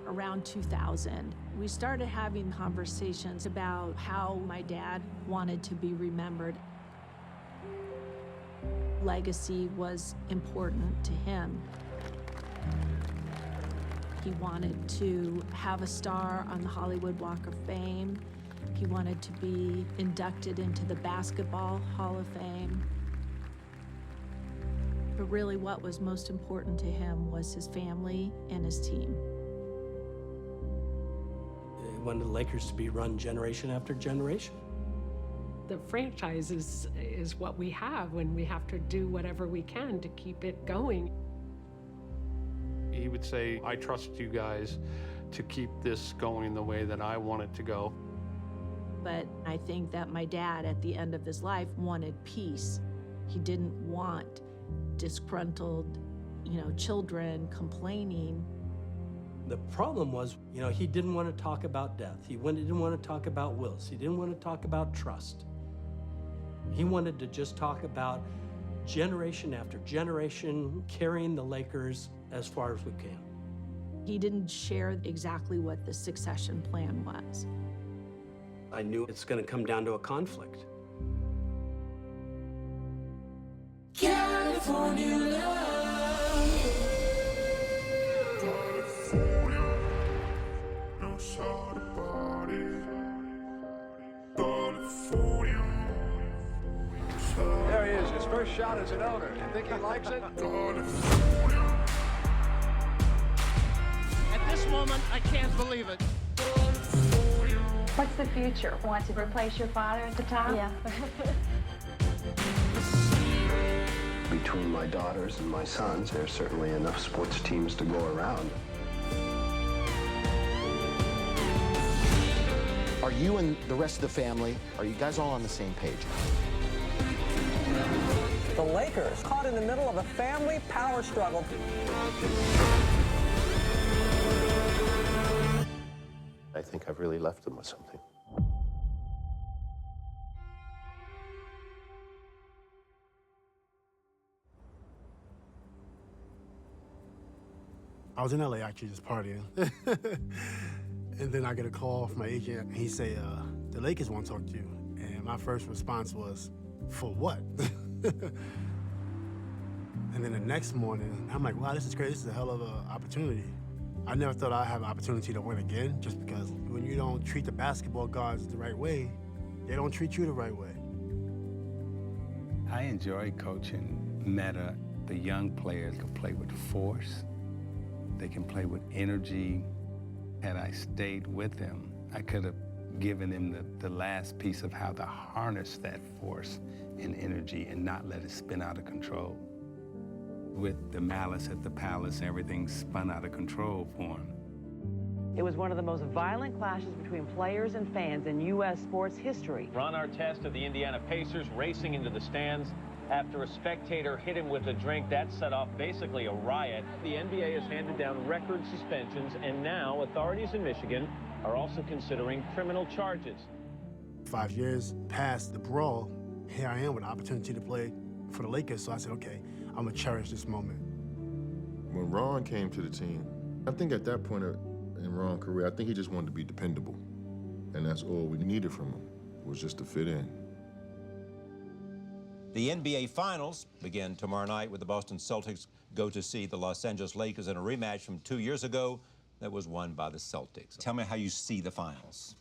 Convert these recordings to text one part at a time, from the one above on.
around 2000. We started having conversations about how my dad wanted to be remembered. Legacy was important to him. He wanted to have a star on the Hollywood Walk of Fame. He wanted to be inducted into the Basketball Hall of Fame. But really what was most important to him was his family and his team. He wanted the Lakers to be run generation after generation. The franchise is what we have when we have to do whatever we can to keep it going. He would say, I trust you guys to keep this going the way that I want it to go. But I think that my dad, at the end of his life, wanted peace. He didn't want disgruntled, children complaining. The problem was, he didn't want to talk about death. He didn't want to talk about wills. He didn't want to talk about trust. He wanted to just talk about generation after generation, carrying the Lakers as far as we can. He didn't share exactly what the succession plan was. I knew it's going to come down to a conflict. California love. California, no sort of body. California. There he is, his first shot as an owner. You think he likes it? At this moment, I can't believe it. What's the future? Want to replace your father at the top? Yeah. Between my daughters and my sons, there's certainly enough sports teams to go around. Are you and the rest of the family, are you guys all on the same page? The Lakers caught in the middle of a family power struggle. I think I've really left them with something. I was in LA actually just partying. And then I get a call from my agent, and he say, the Lakers want to talk to you. And my first response was, for what? And then the next morning, I'm like, wow, this is great. This is a hell of an opportunity. I never thought I'd have an opportunity to win again, just because when you don't treat the basketball guards the right way, they don't treat you the right way. I enjoy coaching Meta. The young players can play with force. They can play with energy. Had I stayed with them, I could have given them the last piece of how to harness that force and energy and not let it spin out of control. With the malice at the palace, everything spun out of control for him. It was one of the most violent clashes between players and fans in U.S. sports history. Ron Artest of the Indiana Pacers racing into the stands after a spectator hit him with a drink. That set off basically a riot. The NBA has handed down record suspensions, and now authorities in Michigan are also considering criminal charges. 5 years past the brawl, here I am with an opportunity to play for the Lakers, so I said, okay, I'm gonna cherish this moment. When Ron came to the team, I think at that point in Ron's career, I think he just wanted to be dependable. And that's all we needed from him, was just to fit in. The NBA Finals begin tomorrow night with the Boston Celtics go to see the Los Angeles Lakers in a rematch from 2 years ago that was won by the Celtics. Tell me how you see the finals.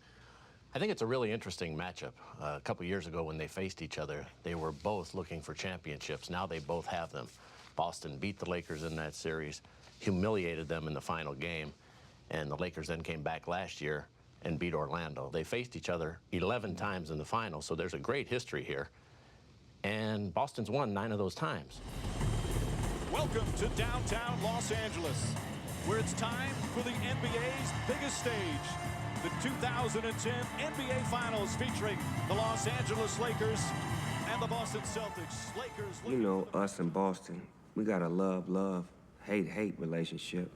I think it's a really interesting matchup. A couple years ago when they faced each other, they were both looking for championships. Now they both have them. Boston beat the Lakers in that series, humiliated them in the final game, and the Lakers then came back last year and beat Orlando. They faced each other 11 times in the final, so there's a great history here. And Boston's won 9 of those times. Welcome to downtown Los Angeles, where it's time for the NBA's biggest stage. The 2010 NBA Finals featuring the Los Angeles Lakers and the Boston Celtics. Lakers. You know, us in Boston, we got a love, hate relationship.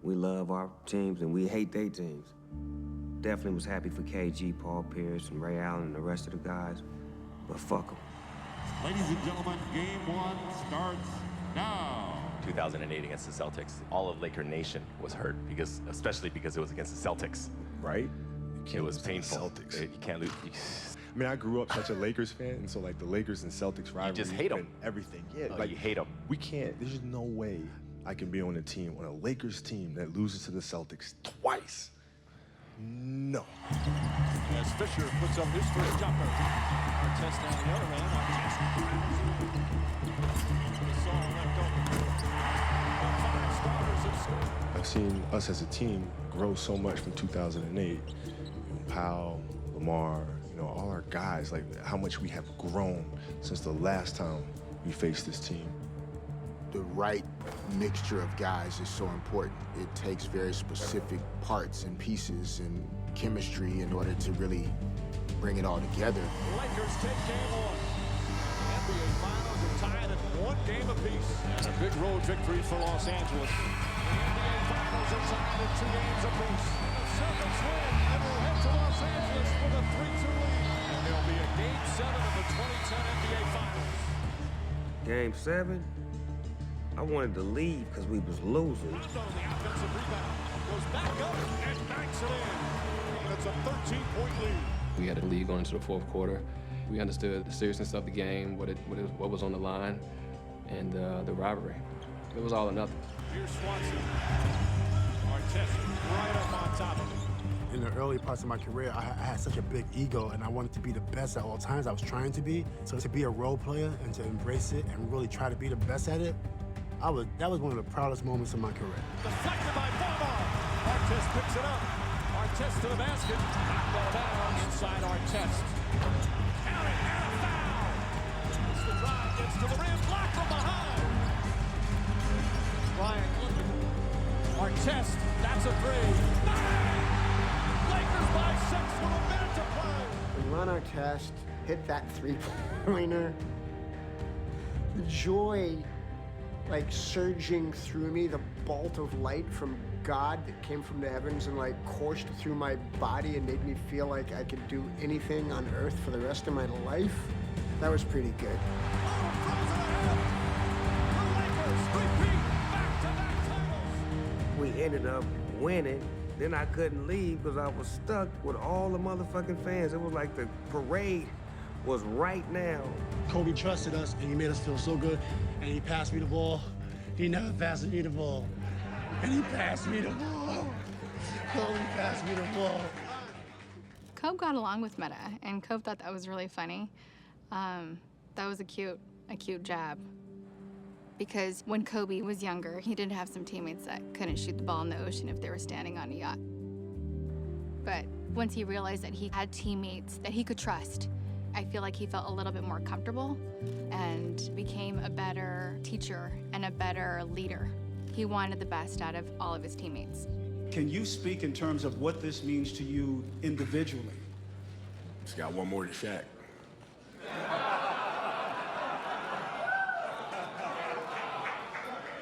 We love our teams and we hate their teams. Definitely was happy for KG, Paul Pierce, and Ray Allen and the rest of the guys, but fuck them. Ladies and gentlemen, game one starts now. 2008 against the Celtics, all of Laker Nation was hurt, especially because it was against the Celtics. Right? It was painful. Celtics. You can't lose. I mean, I grew up such a Lakers fan, and so like the Lakers and Celtics rivalry. You just hate them. Everything. Yeah. Like you hate them. We can't. There's no way I can be on a Lakers team that loses to the Celtics twice. No. As Fisher puts up his first jumper. Artest down the other end. I've seen us as a team grow so much from 2008. Powell, Lamar, all our guys, like how much we have grown since the last time we faced this team. The right mixture of guys is so important. It takes very specific parts and pieces and chemistry in order to really bring it all together. Lakers take game one. NBA Finals are tied at 1 game apiece. And a big road victory for Los Angeles. The NBA Finals are tied at 2 games apiece. The Celtics win and will head to Los Angeles with a 3-2 lead. And there'll be a Game 7 of the 2010 NBA Finals. Game 7? I wanted to leave because we was losing. Rondo, the offensive rebound, goes back up and banks it in. And it's a 13-point lead. We had a lead going into the fourth quarter. We understood the seriousness of the game, what was on the line, and the rivalry. It was all or nothing. Here's Swanson. Artest right up on top of him. In the early parts of my career, I had such a big ego, and I wanted to be the best at all times. I was trying to be. So to be a role player and to embrace it and really try to be the best at it, that was one of the proudest moments of my career. Deflected by Ballmer. Artest picks it up. Artest to the basket. Knocked out of bounds inside Artest. Count it, and a foul. It's the drive, gets to the rim, blocked from behind. Bryant looking. Artest, that's a 3. Bang! Lakers by 6 with a minute to play. When Ron Artest hit that three-pointer, the joy like surging through me, the bolt of light from God that came from the heavens and like coursed through my body and made me feel like I could do anything on earth for the rest of my life. That was pretty good. We ended up winning. Then I couldn't leave because I was stuck with all the motherfucking fans. It was like the parade was right now. Kobe trusted us, and he made us feel so good, and he passed me the ball. He never passed me the ball. And he passed me the ball. Kobe passed me the ball. Kobe got along with Meta, and Kobe thought that was really funny. That was a cute jab. Because when Kobe was younger, he did have some teammates that couldn't shoot the ball in the ocean if they were standing on a yacht. But once he realized that he had teammates that he could trust, I feel like he felt a little bit more comfortable and became a better teacher and a better leader. He wanted the best out of all of his teammates. Can you speak in terms of what this means to you individually? Just got one more to Shaq.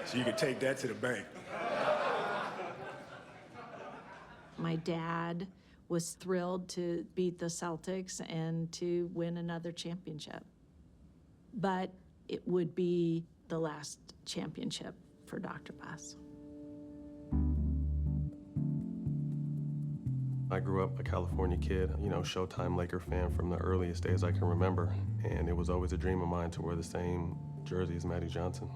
So you can take that to the bank. My dad was thrilled to beat the Celtics and to win another championship. But it would be the last championship for Dr. Bass. I grew up a California kid, Showtime Laker fan from the earliest days I can remember. And it was always a dream of mine to wear the same jersey as Magic Johnson.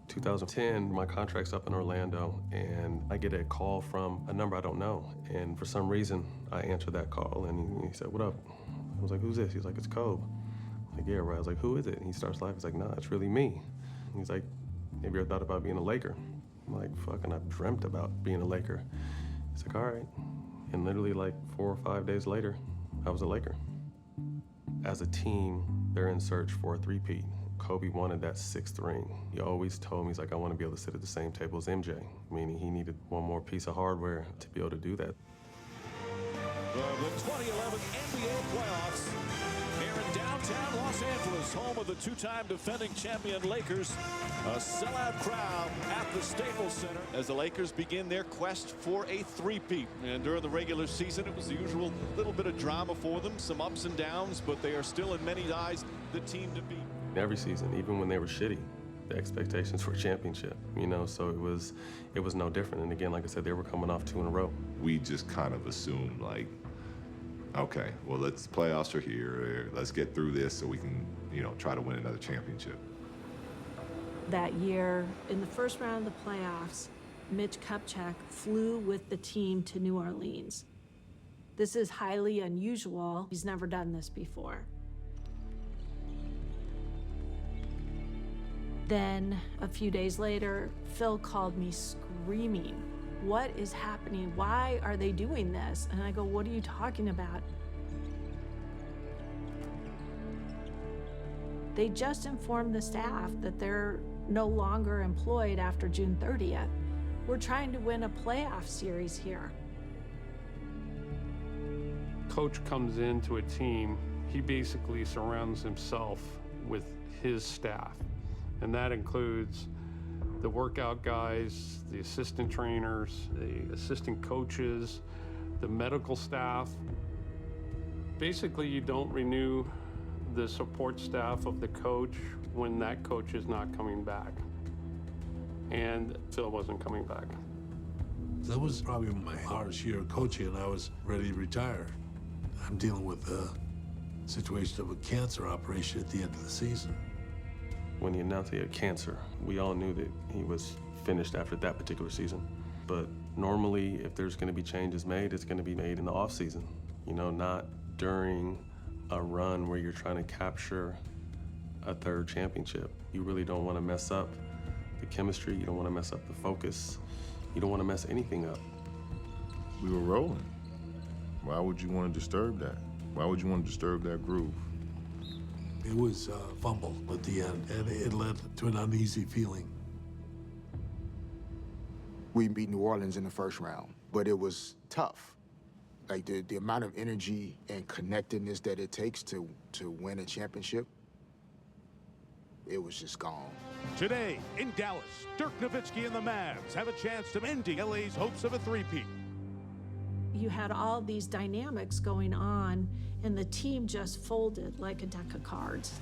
2010, my contract's up in Orlando, and I get a call from a number I don't know. And for some reason, I answered that call, and he said, "What up?" I was like, "Who's this?" He's like, "It's Kobe." I'm like, "Yeah, right." I was like, "Who is it?" And he starts laughing. He's like, "Nah, it's really me." He's like, "Have you ever thought about being a Laker?" I'm like, "Fucking, I've dreamt about being a Laker." He's like, "All right." And literally like 4 or 5 days later, I was a Laker. As a team, they're in search for a three-peat. Kobe wanted that 6th ring. He always told me, he's like, "I want to be able to sit at the same table as MJ," meaning he needed one more piece of hardware to be able to do that. The 2011 NBA playoffs here in downtown Los Angeles, home of the two-time defending champion Lakers. A sellout crowd at the Staples Center as the Lakers begin their quest for a three-peat. And during the regular season, it was the usual little bit of drama for them, some ups and downs, but they are still in many eyes the team to beat. Every season, even when they were shitty, the expectations for a championship, you know, so it was no different. And again, like I said, they were coming off 2 in a row. We just kind of assumed, like, okay, well, playoffs are here. Let's get through this so we can, you know, try to win another championship. That year, in the first round of the playoffs, Mitch Kupchak flew with the team to New Orleans. This is highly unusual. He's never done this before. Then, a few days later, Phil called me screaming, "What is happening? Why are they doing this?" And I go, "What are you talking about?" They just informed the staff that they're no longer employed after June 30th. We're trying to win a playoff series here. Coach comes into a team, he basically surrounds himself with his staff. And that includes the workout guys, the assistant trainers, the assistant coaches, the medical staff. Basically, you don't renew the support staff of the coach when that coach is not coming back. And Phil wasn't coming back. That was probably my hardest year of coaching, and I was ready to retire. I'm dealing with the situation of a cancer operation at the end of the season. When he announced he had cancer, we all knew that he was finished after that particular season. But normally, if there's going to be changes made, it's going to be made in the off season. You know, not during a run where you're trying to capture a 3rd championship. You really don't want to mess up the chemistry. You don't want to mess up the focus. You don't want to mess anything up. We were rolling. Why would you want to disturb that? Why would you want to disturb that groove? It was a fumble at the end, and it led to an uneasy feeling. We beat New Orleans in the first round, but it was tough. Like the amount of energy and connectedness that it takes to win a championship, it was just gone. Today in Dallas, Dirk Nowitzki and the Mavs have a chance to end LA's hopes of a three-peat. You had all these dynamics going on, and the team just folded like a deck of cards.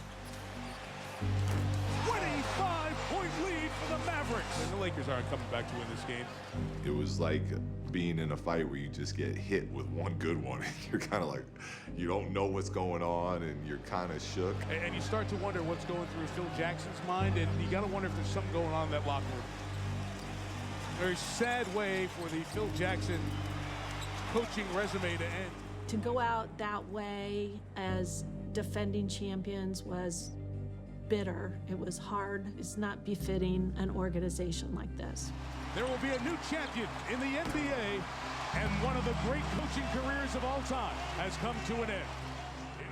25-point lead for the Mavericks. And the Lakers aren't coming back to win this game. It was like being in a fight where you just get hit with one good one. And you're kind of like, you don't know what's going on, and you're kind of shook. And you start to wonder what's going through Phil Jackson's mind, and you got to wonder if there's something going on in that locker room. Very sad way for the Phil Jackson coaching resume to end. To go out that way as defending champions was bitter. It was hard. It's not befitting an organization like this. There will be a new champion in the NBA, and one of the great coaching careers of all time has come to an end.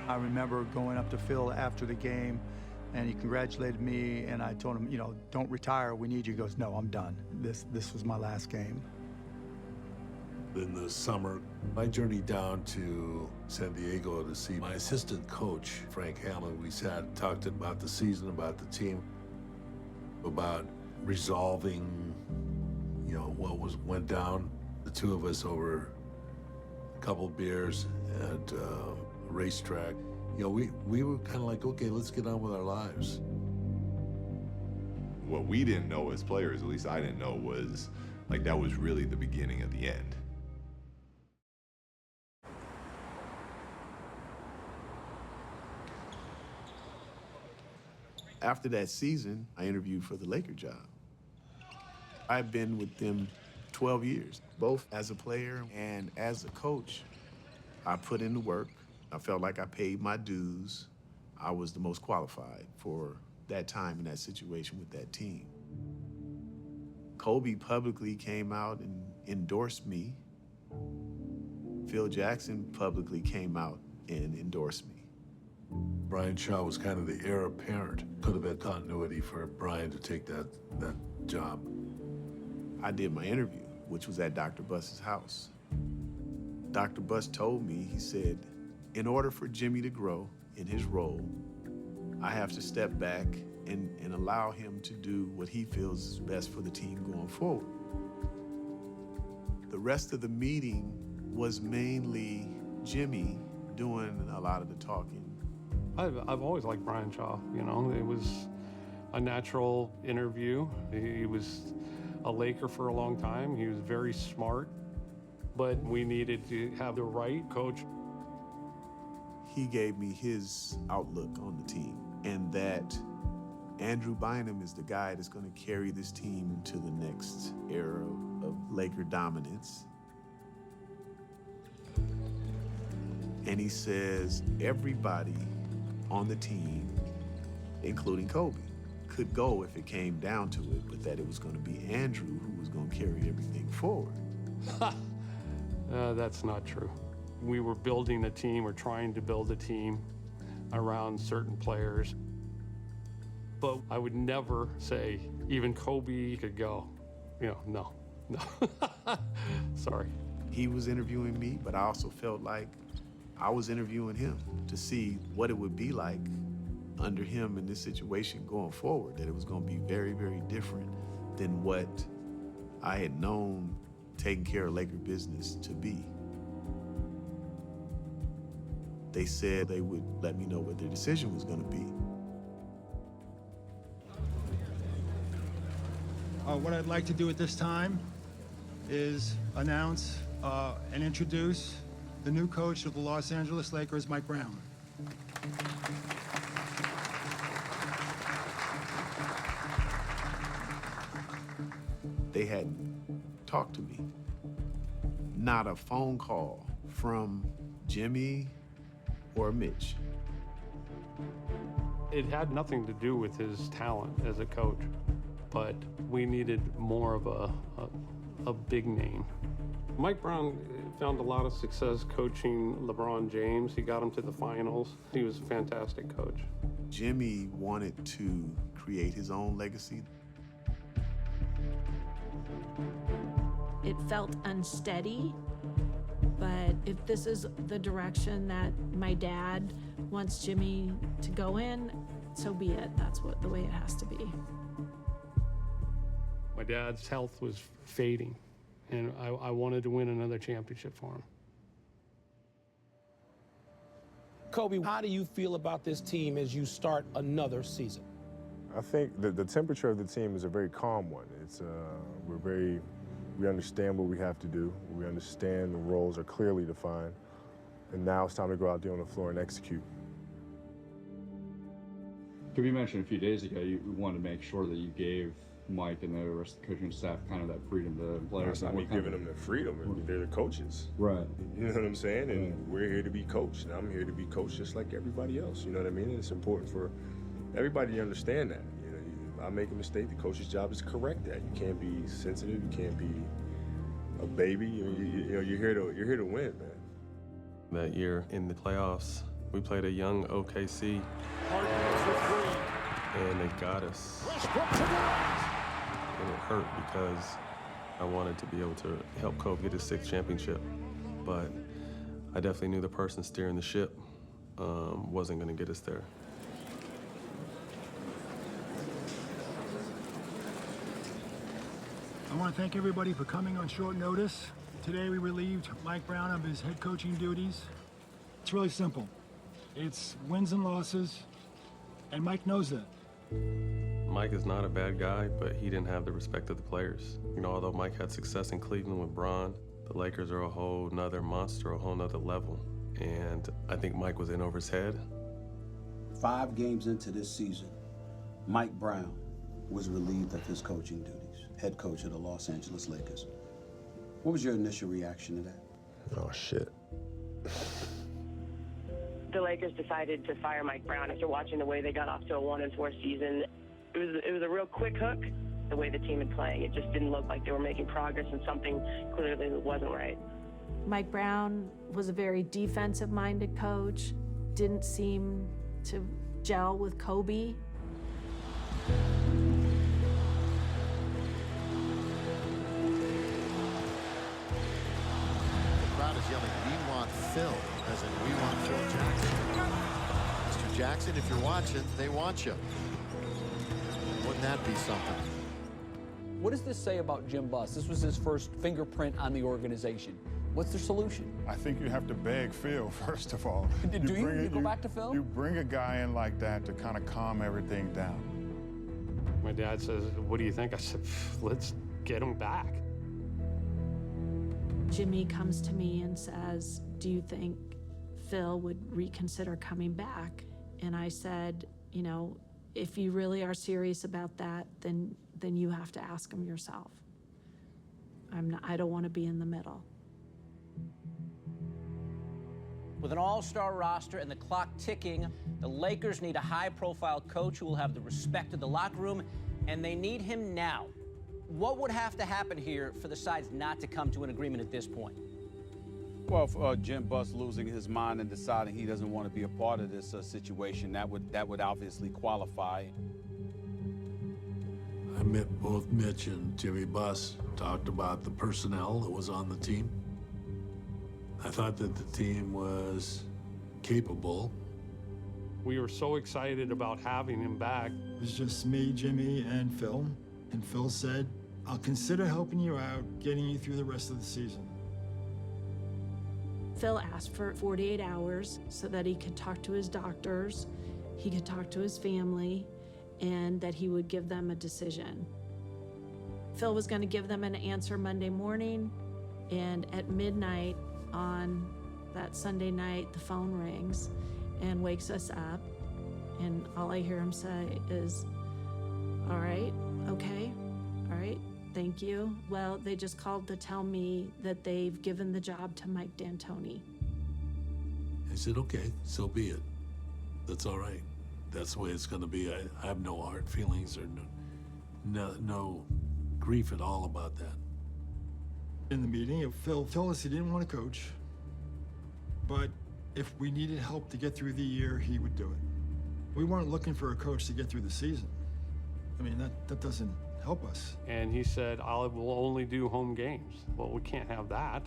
I remember going up to Phil after the game, and he congratulated me, and I told him, you know, don't retire, we need you. He goes, no, I'm done. This was my last game. In the summer, I journeyed down to San Diego to see my assistant coach, Frank Hamlin. We sat and talked about the season, about the team, about resolving, you know, what went down. The two of us over a couple beers at a racetrack. You know, we were kind of like, okay, let's get on with our lives. What we didn't know as players, at least I didn't know, was like that was really the beginning of the end. After that season, I interviewed for the Laker job. I've been with them 12 years, both as a player and as a coach. I put in the work. I felt like I paid my dues. I was the most qualified for that time in that situation with that team. Kobe publicly came out and endorsed me. Phil Jackson publicly came out and endorsed me. Brian Shaw was kind of the heir apparent. Could have been continuity for Brian to take that job. I did my interview, which was at Dr. Buss's house. Dr. Buss told me, he said, in order for Jimmy to grow in his role, I have to step back and allow him to do what he feels is best for the team going forward. The rest of the meeting was mainly Jimmy doing a lot of the talking. I've always liked Brian Shaw, you know. a natural interview. He was a Laker for a long time. He was very smart, but we needed to have the right coach. He gave me his outlook on the team, and that Andrew Bynum is the guy that's going to carry this team into the next era of Laker dominance. And he says everybody on the team, including Kobe, could go if it came down to it, but that it was going to be Andrew who was going to carry everything forward. That's not true. We were building a team, or trying to build a team around certain players. But I would never say even Kobe could go. No. Sorry. He was interviewing me, but I also felt like I was interviewing him to see what it would be like under him in this situation going forward, that it was going to be very, very different than what I had known taking care of Laker business to be. They said they would let me know what their decision was going to be. What I'd like to do at this time is announce and introduce the new coach of the Los Angeles Lakers, Mike Brown. They hadn't talked to me. Not a phone call from Jimmy or Mitch. It had nothing to do with his talent as a coach, but we needed more of a big name. Mike Brown found a lot of success coaching LeBron James. He got him to the finals. He was a fantastic coach. Jimmy wanted to create his own legacy. It felt unsteady, but if this is the direction that my dad wants Jimmy to go in, so be it. That's the way it has to be. My dad's health was fading, and I wanted to win another championship for him. Kobe, how do you feel about this team as you start another season? I think the temperature of the team is a very calm one. It's we understand what we have to do. We understand the roles are clearly defined, and now it's time to go out there on the floor and execute. Kobe mentioned a few days ago you wanted to make sure that you gave Mike and the rest of the coaching staff kind of that freedom to play. It's not me giving them the freedom. They're the coaches. Right. You know what I'm saying? And we're here to be coached, and I'm here to be coached just like everybody else. You know what I mean? And it's important for everybody to understand that. You know, I make a mistake, the coach's job is to correct that. You can't be sensitive. You can't be a baby. You're here to win, man. That year in the playoffs, we played a young OKC, and they got us. And it hurt because I wanted to be able to help Kobe get his 6th championship. But I definitely knew the person steering the ship wasn't going to get us there. I want to thank everybody for coming on short notice. Today we relieved Mike Brown of his head coaching duties. It's really simple. It's wins and losses, and Mike knows that. Mike is not a bad guy, but he didn't have the respect of the players. You know, although Mike had success in Cleveland with Bron, the Lakers are a whole nother monster, a whole nother level. And I think Mike was in over his head. 5 games into this season, Mike Brown was relieved of his coaching duties, head coach of the Los Angeles Lakers. What was your initial reaction to that? Oh, shit. The Lakers decided to fire Mike Brown after watching the way they got off to a 1-4 season. It was a real quick hook, the way the team had playing. It just didn't look like they were making progress, and something clearly wasn't right. Mike Brown was a very defensive-minded coach, didn't seem to gel with Kobe. The crowd is yelling, "We want Phil," as in we want Phil Jackson. Mr. Jackson, if you're watching, they want you. Wouldn't that be something? What does this say about Jim Buss? This was his first fingerprint on the organization. What's the solution? I think you have to beg Phil, first of all. Do you go back to Phil? You bring a guy in like that to kind of calm everything down. My dad says, "What do you think?" I said, "Let's get him back." Jimmy comes to me and says, "Do you think Phil would reconsider coming back?" And I said, "You know, if you really are serious about that, then you have to ask him yourself. I don't want to be in the middle." With an all-star roster and the clock ticking, the Lakers need a high-profile coach who will have the respect of the locker room, and they need him now. What would have to happen here for the sides not to come to an agreement at this point? Well, for Jim Buss losing his mind and deciding he doesn't want to be a part of this situation, that would obviously qualify. I met both Mitch and Jimmy Buss, talked about the personnel that was on the team. I thought that the team was capable. We were so excited about having him back. It was just me, Jimmy, and Phil. And Phil said, "I'll consider helping you out, getting you through the rest of the season." Phil asked for 48 hours so that he could talk to his doctors, he could talk to his family, and that he would give them a decision. Phil was going to give them an answer Monday morning, and at midnight on that Sunday night, the phone rings and wakes us up, and all I hear him say is, "All right, okay, all right, thank you. Well, they just called to tell me that they've given the job to Mike D'Antoni." I said, okay, so be it. That's all right. That's the way it's going to be. I have no hard feelings or no grief at all about that. In the meeting, Phil told us he didn't want to coach, but if we needed help to get through the year, he would do it. We weren't looking for a coach to get through the season. I mean, that doesn't help us. And he said, "I will only do home games." Well, we can't have that.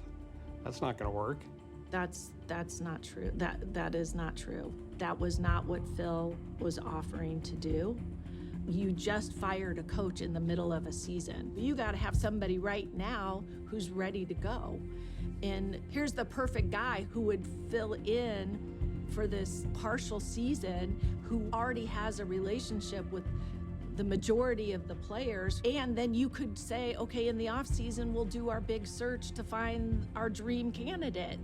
That's not going to work. That's not true. That is not true. That was not what Phil was offering to do. You just fired a coach in the middle of a season. You got to have somebody right now who's ready to go. And here's the perfect guy who would fill in for this partial season, who already has a relationship with the majority of the players. And then you could say, okay, in the off season, we'll do our big search to find our dream candidate.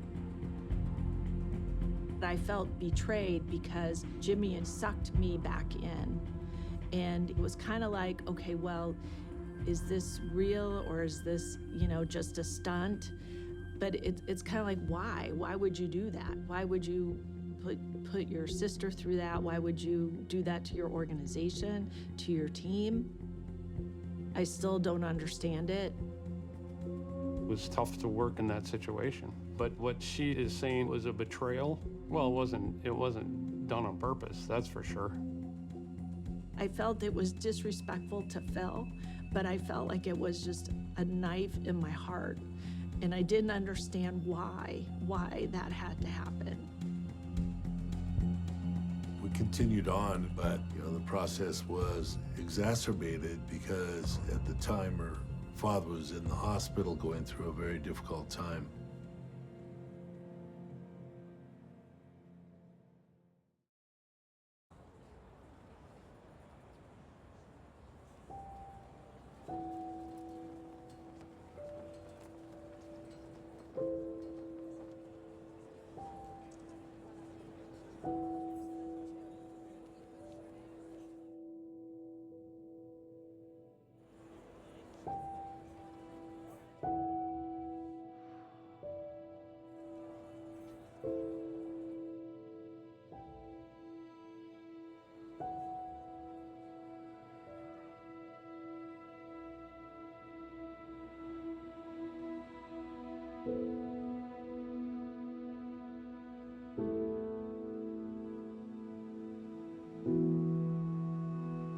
I felt betrayed because Jimmy had sucked me back in. And it was kind of like, okay, well, is this real or is this, just a stunt? But it's kind of like, why? Why would you do that? Why would you put your sister through that? Why would you do that to your organization, to your team? I still don't understand it. It was tough to work in that situation. But what she is saying was a betrayal. Well, it wasn't done on purpose, that's for sure. I felt it was disrespectful to Phil, but I felt like it was just a knife in my heart. And I didn't understand why that had to happen. We continued on, but the process was exacerbated because at the time her father was in the hospital going through a very difficult time.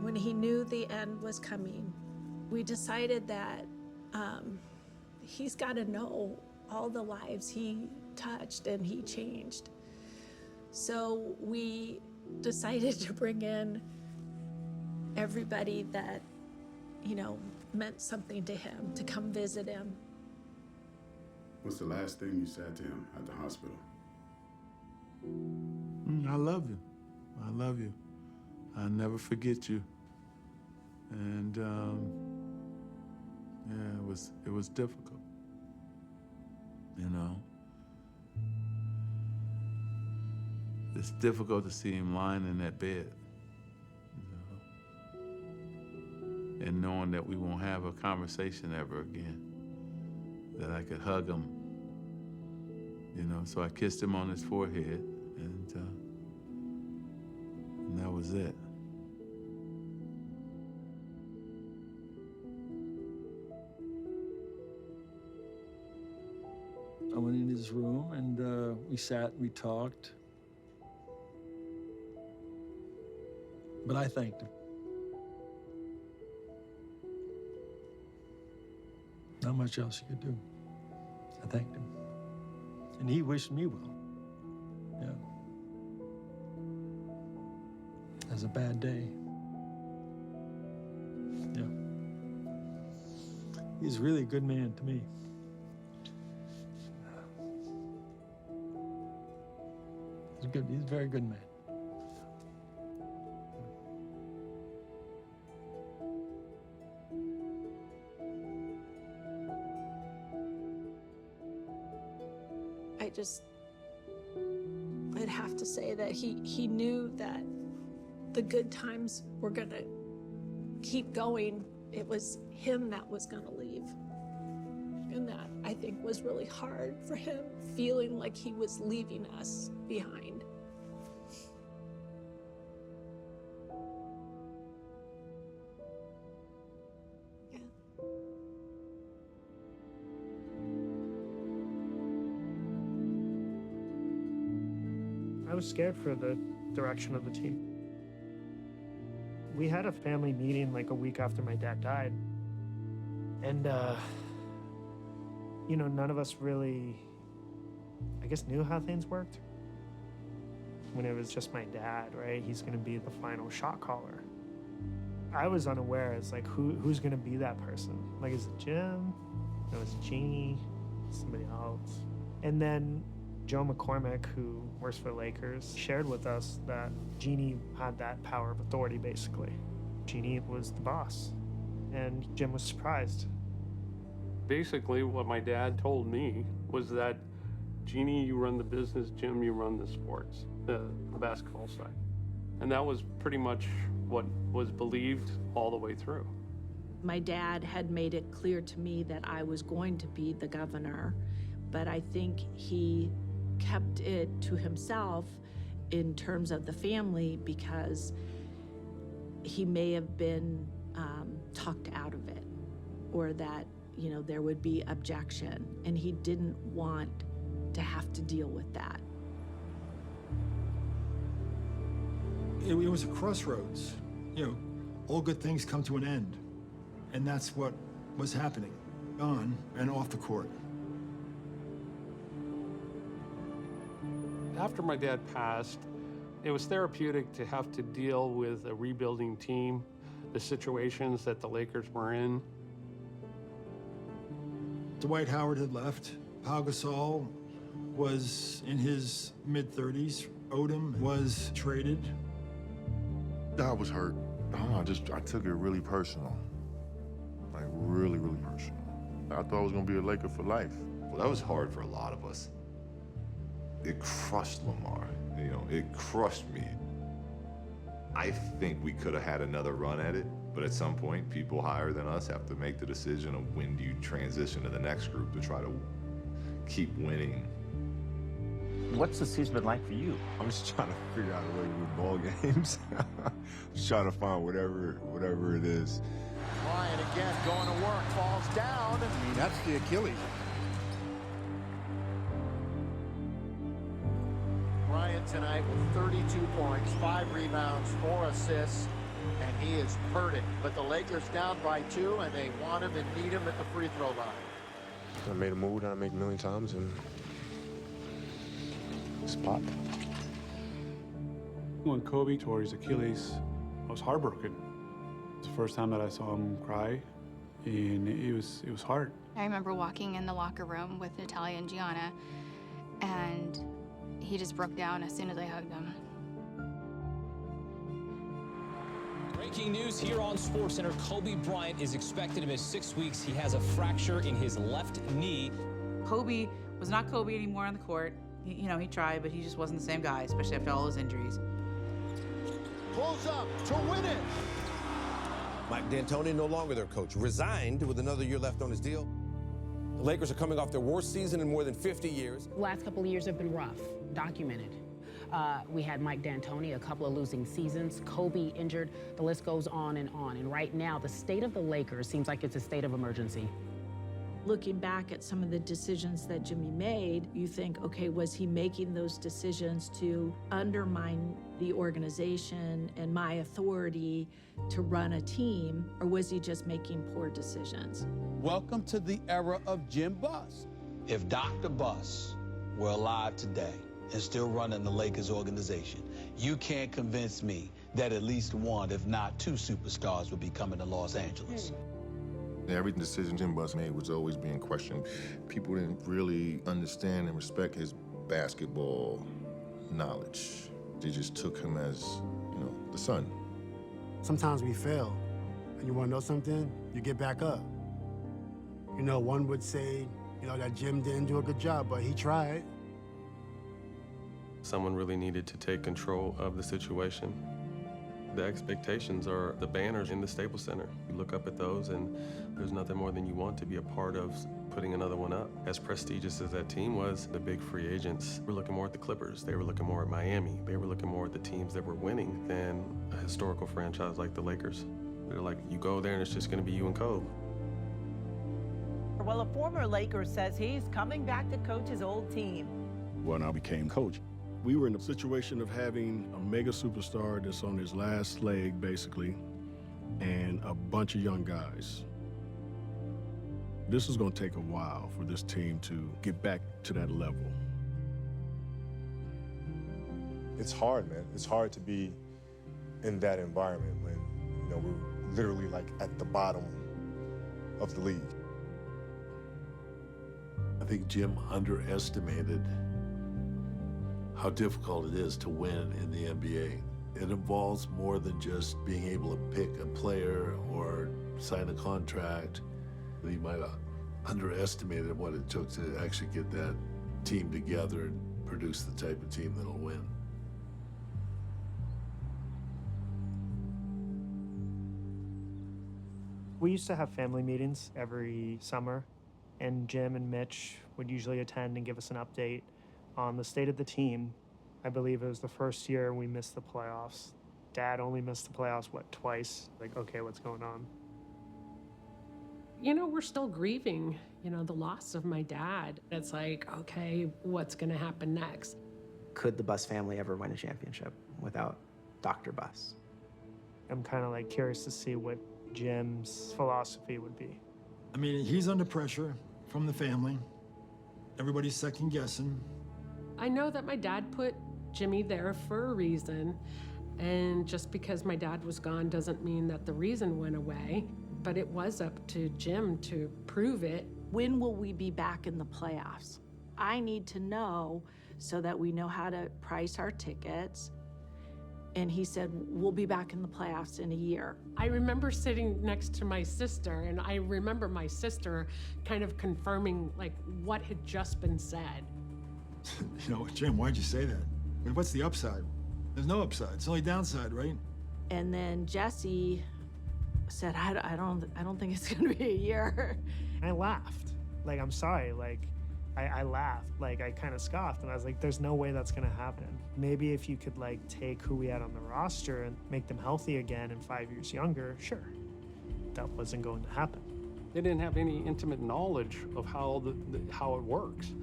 When he knew the end was coming, we decided that he's got to know all the lives he touched and he changed. So we decided to bring in everybody that, meant something to him, to come visit him. What's the last thing you said to him at the hospital? I love you. I love you. I'll never forget you. And yeah, it was difficult, you know. It's difficult to see him lying in that bed, you know, and knowing that we won't have a conversation ever again, that I could hug him, you know. So I kissed him on his forehead, and that was it. I went in his room and we sat and we talked. But I thanked him. Not much else you could do. I thanked him. And he wished me well. Yeah. It was a bad day. Yeah. He's really a good man to me. He's a very good man. I'd have to say that he knew that the good times were gonna keep going. It was him that was gonna leave. And that, I think, was really hard for him, feeling like he was leaving us behind. I was scared for the direction of the team. We had a family meeting like a week after my dad died. And, you know, none of us really, I guess, knew how things worked. When it was just my dad, right? He's gonna be the final shot caller. I was unaware as like, who's gonna be that person? Like, is it Jim? No, is it Jeannie? Somebody else? And then Joe McCormick, who works for the Lakers, shared with us that Jeannie had that power of authority, basically. Jeannie was the boss, and Jim was surprised. Basically, what my dad told me was that, Jeannie, you run the business, Jim, you run the sports, the basketball side. And that was pretty much what was believed all the way through. My dad had made it clear to me that I was going to be the governor, but I think he kept it to himself in terms of the family because he may have been talked out of it, or that, you know, there would be objection, and he didn't want to have to deal with that. It was a crossroads. You know, all good things come to an end. And that's what was happening on and off the court. After my dad passed, it was therapeutic to have to deal with a rebuilding team, the situations that the Lakers were in. Dwight Howard had left. Pau Gasol was in his mid-30s. Odom was traded. I was hurt. I took it really personal. Like, really, really personal. I thought I was gonna be a Laker for life. Well, that was hard for a lot of us. It crushed Lamar, you know, it crushed me. I think we could have had another run at it, but at some point, people higher than us have to make the decision of when do you transition to the next group to try to keep winning. What's the season been like for you? I'm just trying to figure out a way to win ball games. Just trying to find whatever it is. Bryant again going to work, falls down. I mean, that's the Achilles. Bryant tonight with 32 points, 5 rebounds, 4 assists, and he is hurting. But the Lakers down by 2, and they want him and need him at the free throw line. I made a move that I make a million times, and it's popped. When Kobe tore his Achilles, I was heartbroken. It's the first time that I saw him cry, and it was hard. I remember walking in the locker room with Natalia and Gianna, and he just broke down as soon as I hugged him. Breaking news here on SportsCenter. Kobe Bryant is expected to miss 6 weeks. He has a fracture in his left knee. Kobe was not Kobe anymore on the court. He tried, but he just wasn't the same guy, especially after all his injuries. Pulls up to win it. Mike D'Antoni, no longer their coach, resigned with another year left on his deal. The Lakers are coming off their worst season in more than 50 years. The last couple of years have been rough, documented. We had Mike D'Antoni, a couple of losing seasons, Kobe injured, the list goes on. And right now, the state of the Lakers seems like it's a state of emergency. Looking back at some of the decisions that Jimmy made, you think, okay, was he making those decisions to undermine the organization and my authority to run a team, or was he just making poor decisions? Welcome to the era of Jim Buss. If Dr. Buss were alive today and still running the Lakers organization, you can't convince me that at least one, if not two superstars would be coming to Los Angeles. Every decision Jim Buss made was always being questioned. People didn't really understand and respect his basketball knowledge. They just took him as, the son. Sometimes we fail, and you want to know something? You get back up. One would say, that Jim didn't do a good job, but he tried. Someone really needed to take control of the situation. The expectations are the banners in the Staples Center. You look up at those and there's nothing more than you want to be a part of putting another one up. As prestigious as that team was, the big free agents were looking more at the Clippers. They were looking more at Miami. They were looking more at the teams that were winning than a historical franchise like the Lakers. They're like, you go there and it's just gonna be you and Kobe. Well, a former Laker says he's coming back to coach his old team. When I became coach, we were in a situation of having a mega superstar that's on his last leg, basically, and a bunch of young guys. This is going to take a while for this team to get back to that level. It's hard, man. It's hard to be in that environment when, we're literally like at the bottom of the league. I think Jim underestimated how difficult it is to win in the NBA. It involves more than just being able to pick a player or sign a contract. He might have underestimated what it took to actually get that team together and produce the type of team that'll win. We used to have family meetings every summer, and Jim and Mitch would usually attend and give us an update on the state of the team. I believe it was the first year we missed the playoffs. Dad only missed the playoffs, twice? Like, okay, what's going on? We're still grieving, the loss of my dad. It's like, okay, what's gonna happen next? Could the Buss family ever win a championship without Dr. Buss? I'm kind of curious to see what Jim's philosophy would be. I mean, he's under pressure from the family. Everybody's second guessing. I know that my dad put Jimmy there for a reason, and just because my dad was gone doesn't mean that the reason went away, but it was up to Jim to prove it. When will we be back in the playoffs? I need to know so that we know how to price our tickets. And he said, we'll be back in the playoffs in a year. I remember sitting next to my sister, and I remember my sister kind of confirming what had just been said. Jim, why'd you say that? I mean, what's the upside? There's no upside. It's only downside, right? And then Jesse said, I don't think it's gonna be a year. I laughed. I'm sorry. I laughed. I kind of scoffed, and I was like, there's no way that's gonna happen. Maybe if you could take who we had on the roster and make them healthy again and 5 years younger, sure. That wasn't going to happen. They didn't have any intimate knowledge of how how it works.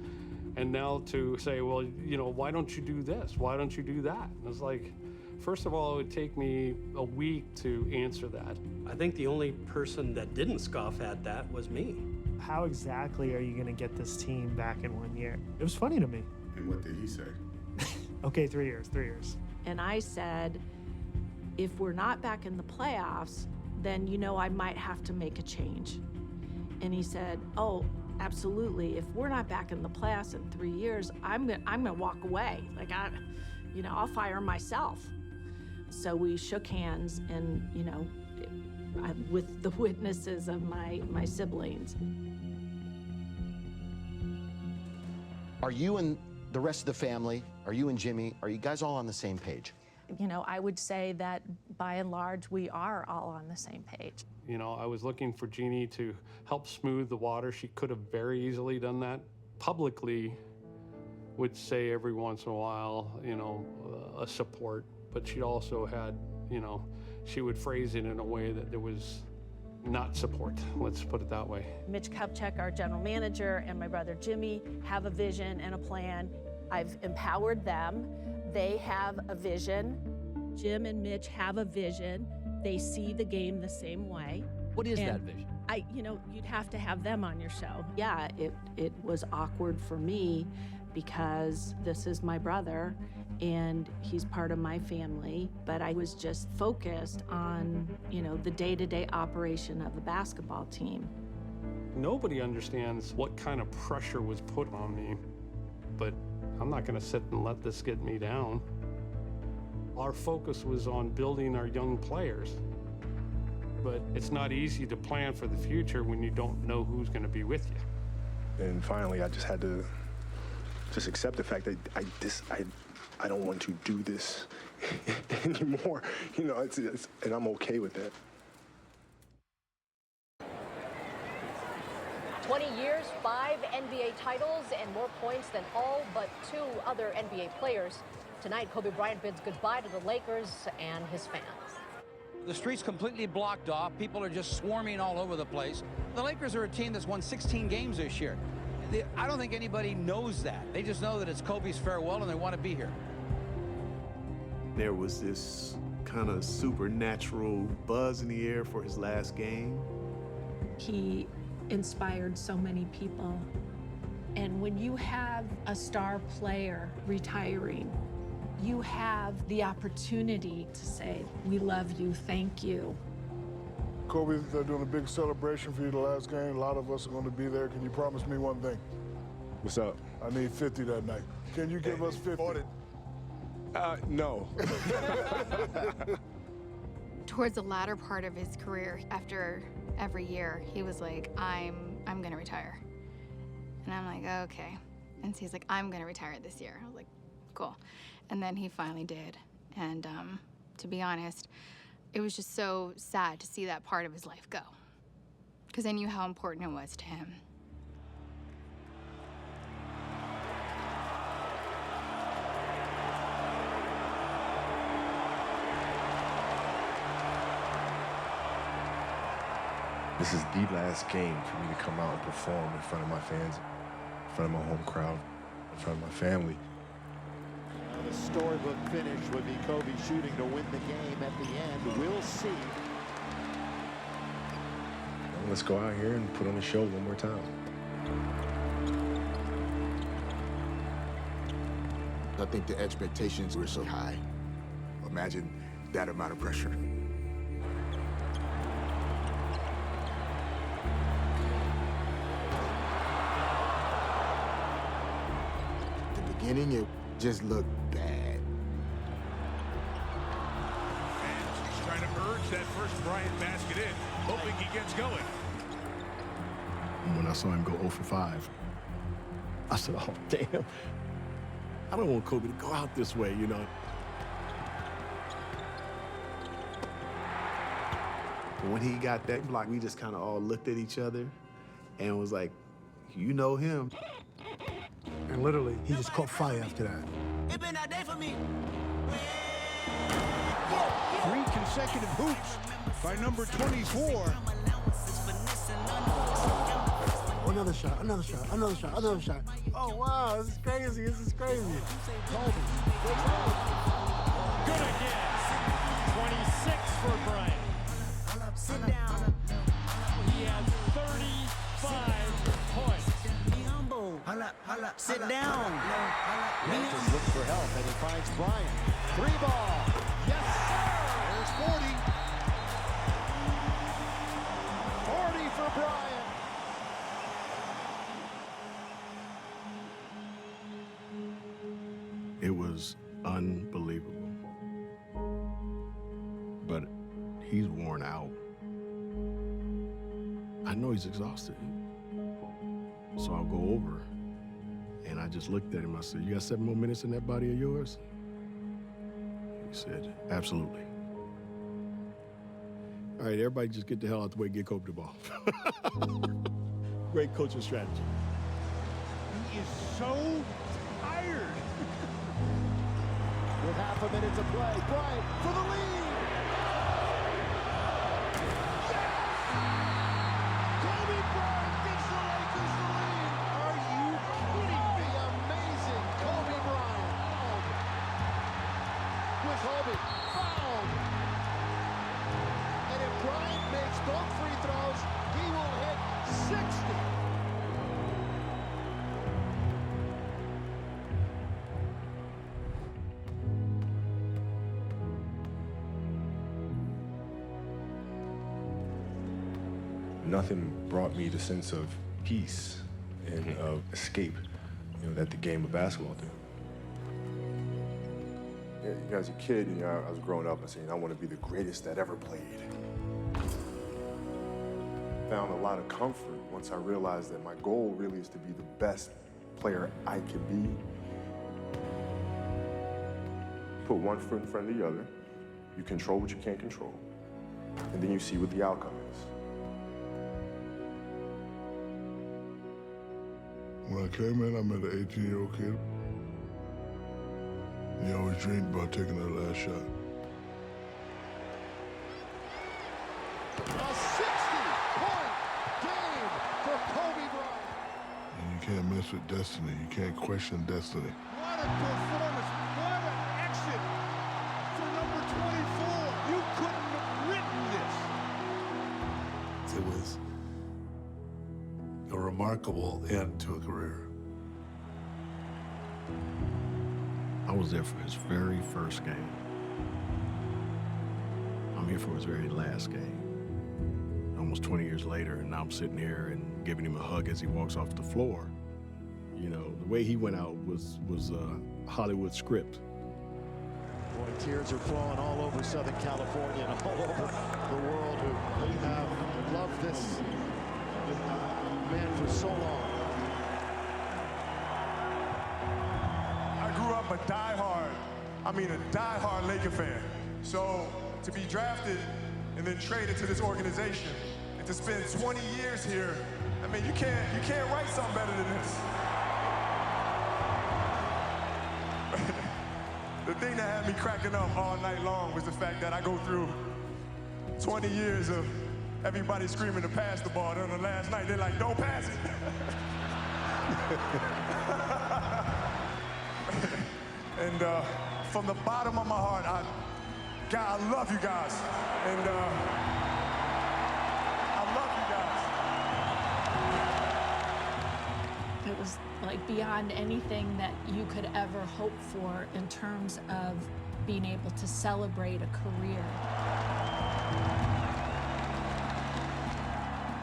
And now to say, well, why don't you do this? Why don't you do that? And it's like, first of all, it would take me a week to answer that. I think the only person that didn't scoff at that was me. How exactly are you going to get this team back in 1 year? It was funny to me. And what did he say? Okay, 3 years, 3 years. And I said, if we're not back in the playoffs, then I might have to make a change. And he said, oh, absolutely. If we're not back in the playoffs in 3 years, I'm gonna walk away. I'll fire myself. So we shook hands and, you know, with the witnesses of my siblings. Are you and the rest of the family, are you and Jimmy, are you guys all on the same page? You know, I would say that by and large, we are all on the same page. You know, I was looking for Jeannie to help smooth the water. She could have very easily done that. Publicly would say every once in a while, you know, a support, but she also had, you know, she would phrase it in a way that there was not support, let's put it that way. Mitch Kupchak, our general manager, and my brother Jimmy have a vision and a plan. I've empowered them. They have a vision. Jim and Mitch have a vision. They see the game the same way. What is that vision? You know, you'd have to have them on your show. Yeah, it was awkward for me because this is my brother and he's part of my family, but I was just focused on, you know, the day-to-day operation of the basketball team. Nobody understands what kind of pressure was put on me, but I'm not gonna sit and let this get me down. Our focus was on building our young players, but it's not easy to plan for the future when you don't know who's gonna be with you. And finally, I just had to just accept the fact that I don't want to do this anymore. You know, and I'm okay with that. 20 years, 5 NBA titles, and more points than all but 2 other NBA players. Tonight, Kobe Bryant bids goodbye to the Lakers and his fans. The street's completely blocked off. People are just swarming all over the place. The Lakers are a team that's won 16 games this year. I don't think anybody knows that. They just know that it's Kobe's farewell and they want to be here. There was this kind of supernatural buzz in the air for his last game. He inspired so many people. And when you have a star player retiring, you have the opportunity to say, we love you, thank you. Kobe, they're doing a big celebration for you the last game. A lot of us are going to be there. Can you promise me one thing? What's up? I need 50 that night. Can you give us 50? No. Towards the latter part of his career, after every year, he was like, I'm gonna retire. And I'm like, okay. And so he's like, I'm gonna retire this year. I was like, cool. And then he finally did. And to be honest, it was just so sad to see that part of his life go. Because I knew how important it was to him. This is the last game for me to come out and perform in front of my fans, in front of my home crowd, in front of my family. The storybook finish would be Kobe shooting to win the game at the end. We'll see. Let's go out here and put on a show one more time. I think the expectations were so high. Imagine that amount of pressure. At the beginning, it just looked bad. And he's trying to urge that first Bryant basket in, hoping he gets going. When I saw him go 0 for 5, I said, oh, damn. I don't want Kobe to go out this way, you know. When he got that block, we just kind of all looked at each other and was like, you know him. And literally, he just caught fire after that. It been that day for me. 3 consecutive hoops by number 24. Another shot, another shot, another shot, another shot. Oh, wow, this is crazy, this is crazy. Kobe. Good again. 26 for Bryant. Sit down. He has 35 points. Be humble. Sit down. Lakers look for help, and he finds Bryant. 3-ball. Yes, sir. There's 40. 40 for Bryant. It was unbelievable. he's worn out. I know he's exhausted. So I'll go over, and I just looked at him. I said, "You got 7 more minutes in that body of yours?" He said, "Absolutely." All right, everybody just get the hell out the way, get Kobe the ball. Great coaching strategy. He is so tired. With half a minute to play, Bryant for the lead. Kobe Bryant gives the Lakers the lead. Are you kidding me? The amazing Kobe Bryant. With Kobe fouled. And if Bryant makes both free throws, he will hit 60. Nothing brought me the sense of peace and of escape, that the game of basketball did. Yeah, as a kid, I was growing up and saying, I want to be the greatest that ever played. Found a lot of comfort once I realized that my goal really is to be the best player I can be. Put one foot in front of the other, you control what you can't control, and then you see what the outcome is. When I came in, I met an 18-year-old kid. He always dreamed about taking that last shot. A 60-point game for Kobe Bryant. And you can't mess with destiny. You can't question destiny. What a performance. What an exit for number 24. You couldn't have written this. It was a remarkable end to a career. I was there for his very first game. I'm here for his very last game. Almost 20 years later, and now I'm sitting here and giving him a hug as he walks off the floor. The way he went out was a Hollywood script. Boy, tears are flowing all over Southern California and all over the world who have loved this man for so long. I grew up a diehard Laker fan. So to be drafted and then traded to this organization and to spend 20 years here, you can't write something better than this. The thing that had me cracking up all night long was the fact that I go through 20 years of everybody screaming to pass the ball. Then on the last night, they're like, don't pass it. And from the bottom of my heart, I love you guys. And I love you guys. It was like beyond anything that you could ever hope for in terms of being able to celebrate a career.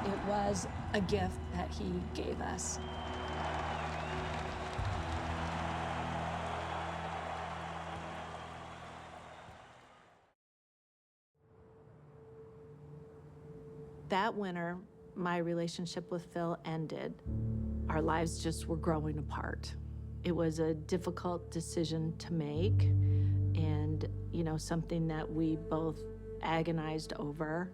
It was a gift that he gave us. That winter, my relationship with Phil ended. Our lives just were growing apart. It was a difficult decision to make and, something that we both agonized over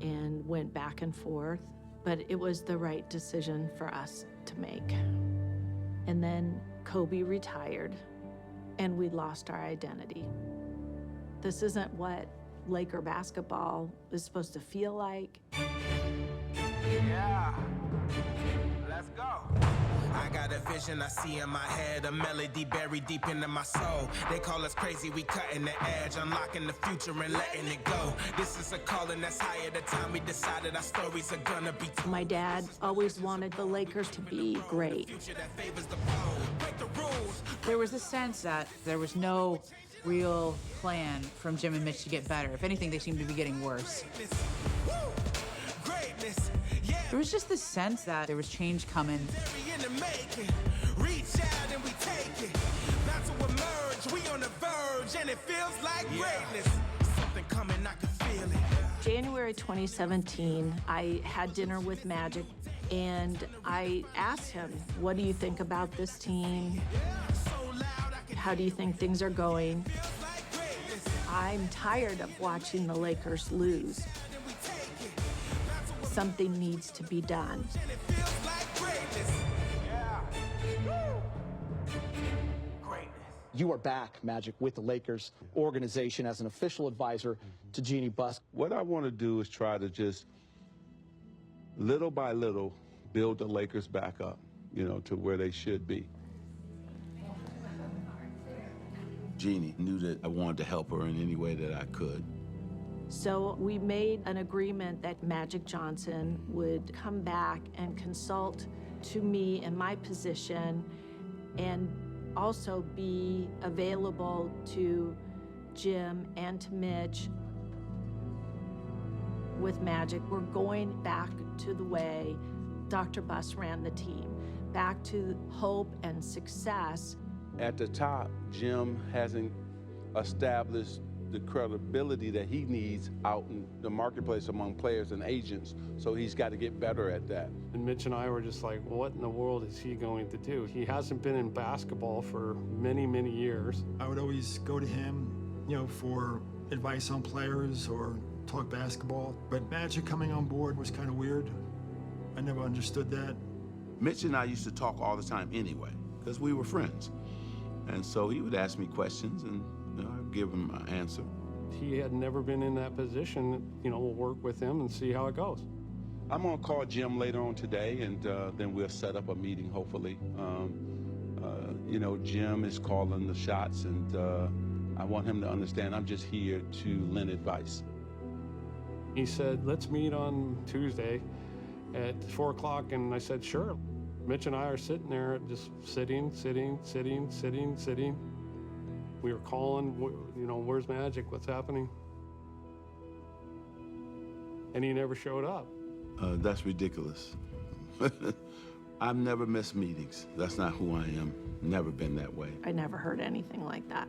and went back and forth, but it was the right decision for us to make. And then Kobe retired and we lost our identity. This isn't what Laker basketball is supposed to feel like. Yeah, let's go. I got a vision I see in my head, a melody buried deep into my soul. They call us crazy, we cutting the edge, unlocking the future and letting it go. This is a calling that's higher. The time we decided our stories are gonna be told. My dad always wanted the Lakers to be great. There was a sense that there was no real plan from Jim and Mitch to get better. If anything, they seemed to be getting worse. There was just this sense that there was change coming. Reach out and we take it. About to emerge, we on the verge, and it feels like greatness. Something coming, I can feel feel it. January 2017, I had dinner with Magic, and I asked him, what do you think about this team? How do you think things are going? I'm tired of watching the Lakers lose. Something needs to be done. You are back, Magic, with the Lakers organization as an official advisor to Jeannie Buss. What I want to do is try to just, little by little, build the Lakers back up, you know, to where they should be. Jeannie knew that I wanted to help her in any way that I could. So we made an agreement that Magic Johnson would come back and consult to me in my position and also be available to Jim and to Mitch. With Magic, we're going back to the way Dr. Buss ran the team, back to hope and success. At the top, Jim hasn't established the credibility that he needs out in the marketplace among players and agents, so he's got to get better at that. And Mitch and I were just like, what in the world is he going to do? He hasn't been in basketball for many, many years. I would always go to him, you know, for advice on players or talk basketball. But Magic coming on board was kind of weird. I never understood that. Mitch and I used to talk all the time anyway, because we were friends. And so he would ask me questions, and you know, I'd give him an answer. He had never been in that position. You know, we'll work with him and see how it goes. I'm gonna call Jim later on today, and then we'll set up a meeting, hopefully. You know, Jim is calling the shots, and I want him to understand I'm just here to lend advice. He said, let's meet on Tuesday at 4 o'clock, and I said, sure. Mitch and I are sitting there, just sitting. We were calling, you know, where's Magic? What's happening? And he never showed up. That's ridiculous. I've never missed meetings. That's not who I am. Never been that way. I never heard anything like that.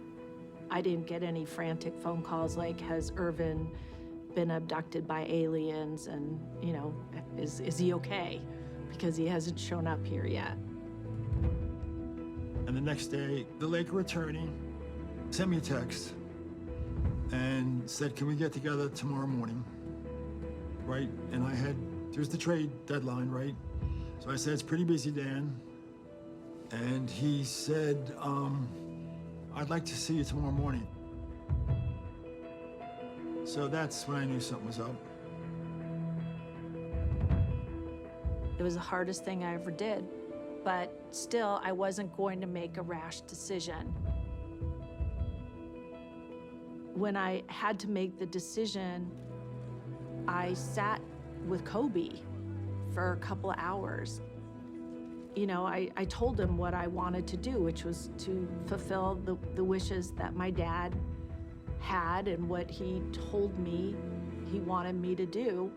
I didn't get any frantic phone calls like, has Irvin been abducted by aliens, and, you know, is he okay? Because he hasn't shown up here yet. And the next day, the Laker attorney sent me a text and said, can we get together tomorrow morning? Right? And I had, there's the trade deadline, right? So I said, it's pretty busy, Dan. And he said, I'd like to see you tomorrow morning. So that's when I knew something was up. It was the hardest thing I ever did, but still, I wasn't going to make a rash decision. When I had to make the decision, I sat with Kobe for a couple of hours. You know, I told him what I wanted to do, which was to fulfill the wishes that my dad had and what he told me he wanted me to do.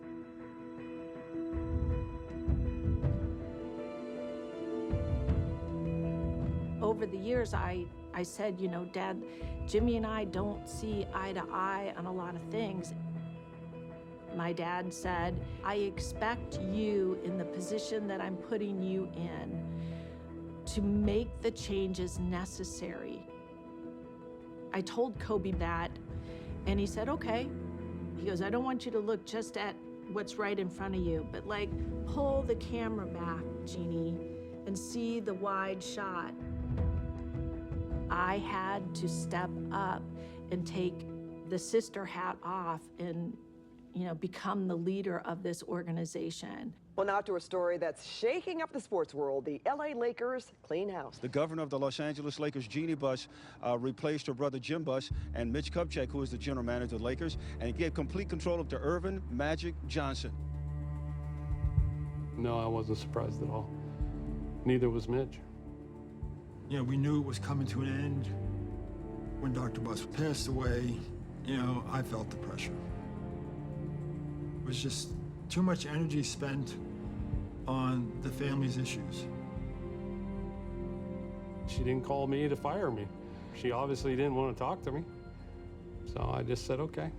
Over the years, I said, you know, Dad, Jimmy and I don't see eye to eye on a lot of things. My dad said, I expect you in the position that I'm putting you in to make the changes necessary. I told Kobe that, and he said, okay. He goes, I don't want you to look just at what's right in front of you, but like, pull the camera back, Jeannie, and see the wide shot. I had to step up and take the sister hat off and, you know, become the leader of this organization. Well, now to a story that's shaking up the sports world. The LA Lakers clean house. The governor of the Los Angeles Lakers, Jeannie Buss, replaced her brother Jim Buss and Mitch Kupchak, who is the general manager of the Lakers, and gave complete control up to Irvin Magic Johnson. No, I wasn't surprised at all. Neither was Mitch. You know, we knew it was coming to an end. When Dr. Buss passed away, you know, I felt the pressure. It was just too much energy spent on the family's issues. She didn't call me to fire me. She obviously didn't want to talk to me. So I just said, okay.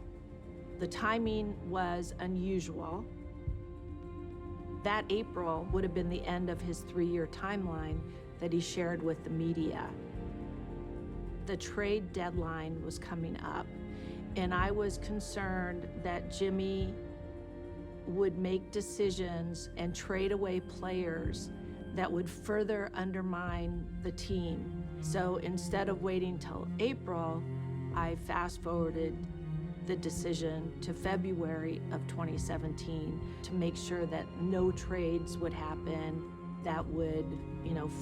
The timing was unusual. That April would have been the end of his 3-year timeline that he shared with the media. The trade deadline was coming up, and I was concerned that Jimmy would make decisions and trade away players that would further undermine the team. So instead of waiting till April, I fast-forwarded the decision to February of 2017 to make sure that no trades would happen that would,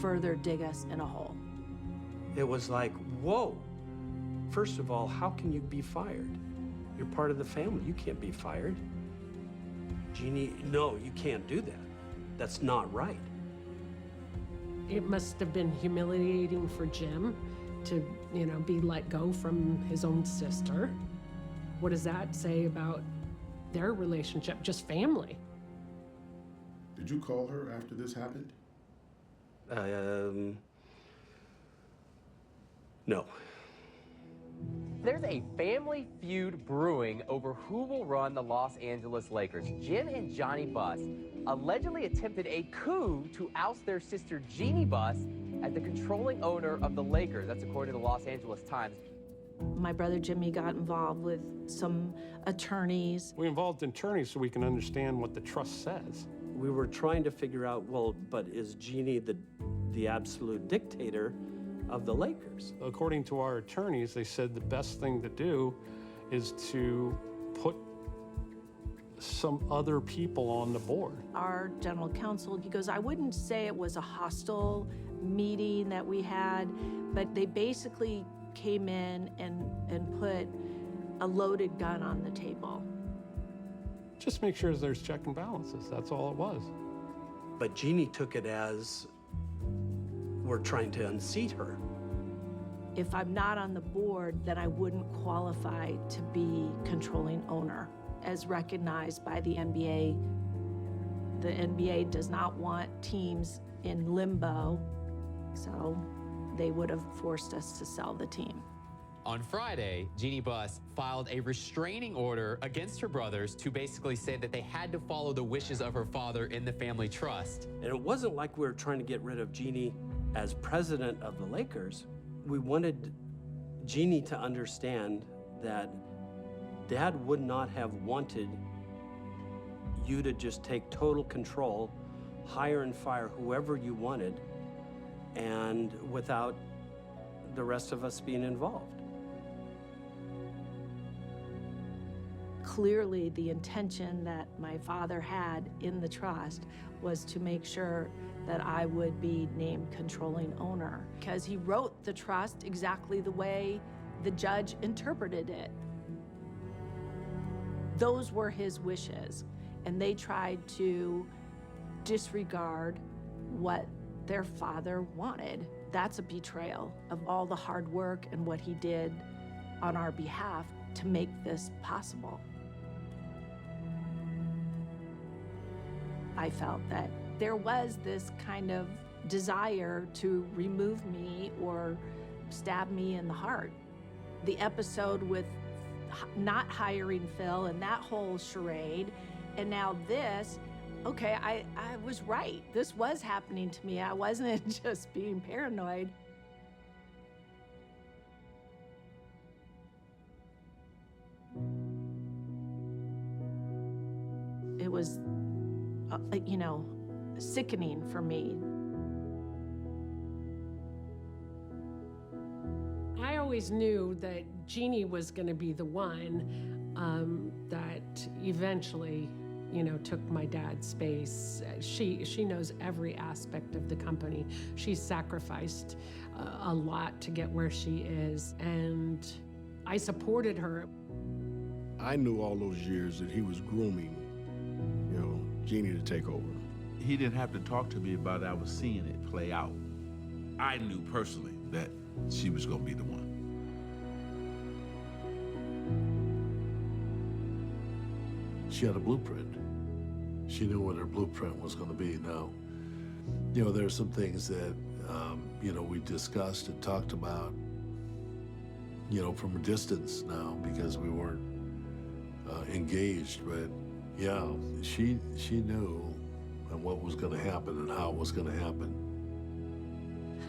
further dig us in a hole. It was like, whoa. First of all, how can you be fired? You're part of the family. You can't be fired. Jeannie, no, you can't do that. That's not right. It must have been humiliating for Jim to, be let go from his own sister. What does that say about their relationship? Just family. Did you call her after this happened? No. There's a family feud brewing over who will run the Los Angeles Lakers. Jim and Johnny Buss allegedly attempted a coup to oust their sister Jeannie Buss as the controlling owner of the Lakers. That's according to the Los Angeles Times. My brother Jimmy got involved with some attorneys. We involved attorneys so we can understand what the trust says. We were trying to figure out, well, but is Jeannie the absolute dictator of the Lakers? According to our attorneys, they said the best thing to do is to put some other people on the board. Our general counsel, he goes, I wouldn't say it was a hostile meeting that we had, but they basically came in and put a loaded gun on the table. Just make sure there's check and balances. That's all it was. But Jeannie took it as we're trying to unseat her. If I'm not on the board, then I wouldn't qualify to be controlling owner. As recognized by the NBA does not want teams in limbo, so they would have forced us to sell the team. On Friday, Jeannie Buss filed a restraining order against her brothers to basically say that they had to follow the wishes of her father in the family trust. And it wasn't like we were trying to get rid of Jeannie as president of the Lakers. We wanted Jeannie to understand that Dad would not have wanted you to just take total control, hire and fire whoever you wanted, and without the rest of us being involved. Clearly, the intention that my father had in the trust was to make sure that I would be named controlling owner, because he wrote the trust exactly the way the judge interpreted it. Those were his wishes, and they tried to disregard what their father wanted. That's a betrayal of all the hard work and what he did on our behalf to make this possible. I felt that there was this kind of desire to remove me or stab me in the heart. The episode with not hiring Phil and that whole charade, and now this, okay, I was right. This was happening to me. I wasn't just being paranoid. It was, sickening for me. I always knew that Jeannie was going to be the one that eventually, took my dad's space. She knows every aspect of the company. She's sacrificed a lot to get where she is, and I supported her. I knew all those years that he was grooming, Jeannie to take over. He didn't have to talk to me about it. I was seeing it play out. I knew personally that she was going to be the one. She had a blueprint. She knew what her blueprint was going to be. Now, there are some things that, we discussed and talked about, from a distance now, because we weren't engaged, but yeah, she knew what was going to happen and how it was going to happen.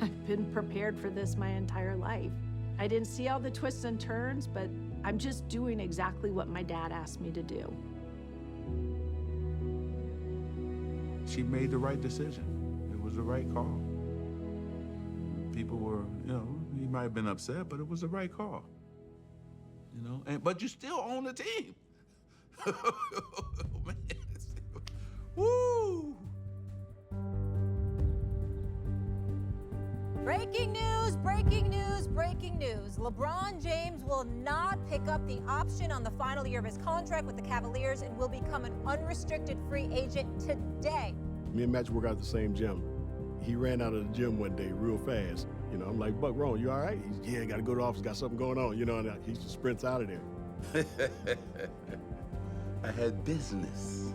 I've been prepared for this my entire life. I didn't see all the twists and turns, but I'm just doing exactly what my dad asked me to do. She made the right decision. It was the right call. People were, he might have been upset, but it was the right call. But you still own the team. Man. Woo! Breaking news, breaking news, breaking news. LeBron James will not pick up the option on the final year of his contract with the Cavaliers and will become an unrestricted free agent today. Me and Magic work out at the same gym. He ran out of the gym one day real fast. I'm like, Buck, Ron, you all right? He's, yeah, got to go to the office, got something going on, and he just sprints out of there. I had business.